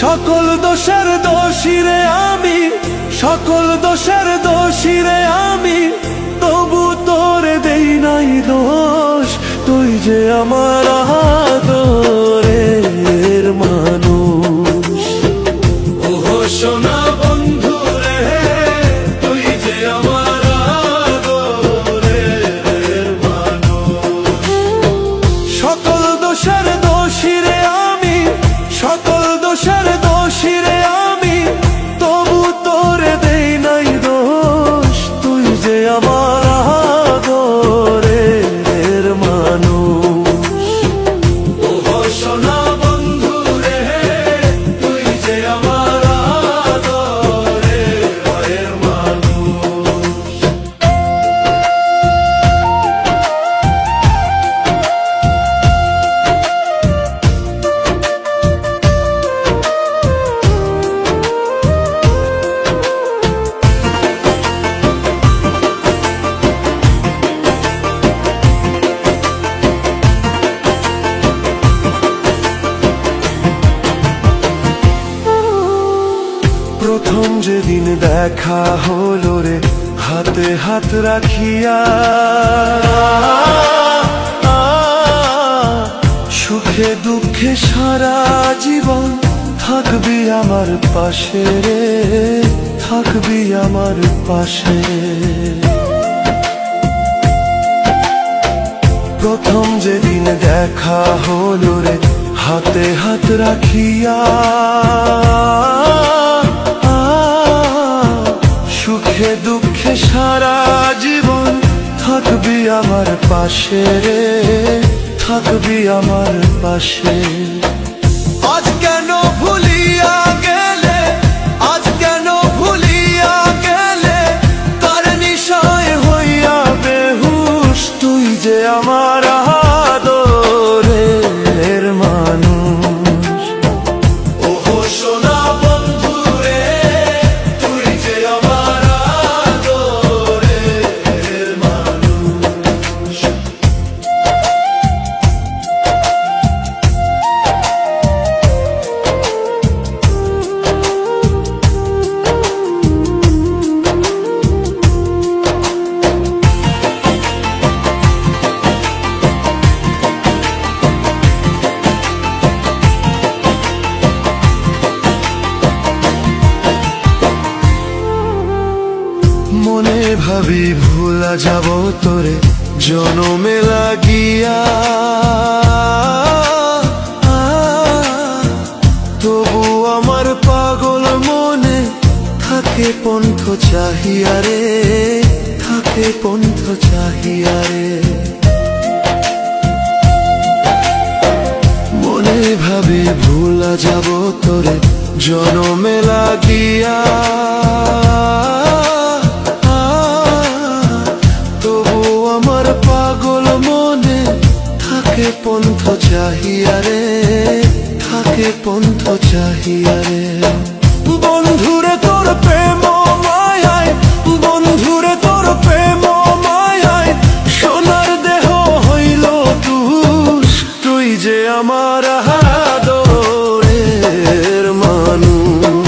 সকল দোষের দোষী রে আমি, সকল দোষের দোষী রে আমি, তবু তোরে দেই নাই দোষ। তুই যে আমার আদরের মানুষ। ওহো সোনা বন্ধু রে, তুই যে আমার আদরের মানুষ। সকল দোষের দোষী রে আমি, সকল দোষের দোষী রে আমি, তবু তোরে দেই নাই দোষ। তুই যে আমার আদরের মানুষ। ওহো সোনা বন্ধু রে, তুই যে আমার আদরের মানুষ। প্রথম যেদিন দেখা হলো রে, হাতে হাত রাখিয়া, সুখে দুঃখে সারা জীবন থাকবি আমার পাশে রে, থাকবি আমার পাশে। প্রথম যেদিন দেখা হলো রে, হাতে হাত রাখিয়া, সুখে দুঃখে সারা জীবন থাকবি আমার পাশে রে, থাকবি আমার পাশে। আজ কেন ভুলিয়া গেলে, আজ কেন ভুলিয়া গেলে, কার নিশায় হইয়া বেহুশ। তুই যে আমার আদরের মানুষ। ওহো সোনা বন্ধু রে, তুই যে আমার আদরের মানুষ। মনে ভাবি ভুলা যাব তোরে জনমে লাগিয়া, তবু আমার পাগল মনে থাকে পন্থ চাহিয়া রে, থাকে পন্থ চাহিয়া রে। মনে ভাবি ভুলা যাব তোরে জনমে লাগিয়া, পাগল মনে থাকে পন্থ চাহিয়া রে, থাকে পন্থ চাহিয়া রে। বন্ধুরে তোর প্রেম মায়ায়, বন্ধুরে তোর প্রেম মায়ায়, সোনার দেহ হইল দুষ। তুই যে আমার আদরের মানুষ।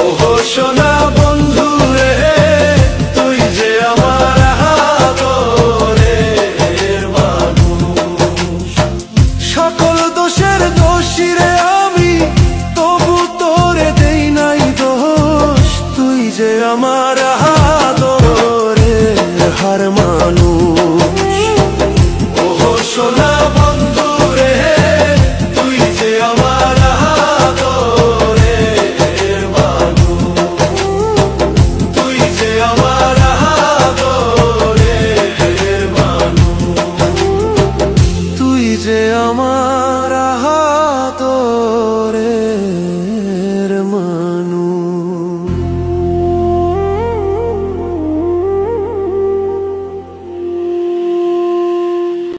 ওহো সোনা বন্ধু রে, তুই যে আমার আদরের মানুষ। সকল দোষের দোষী রে আমি, তবু তোরে দেই নাই দোষ। তুই যে আমার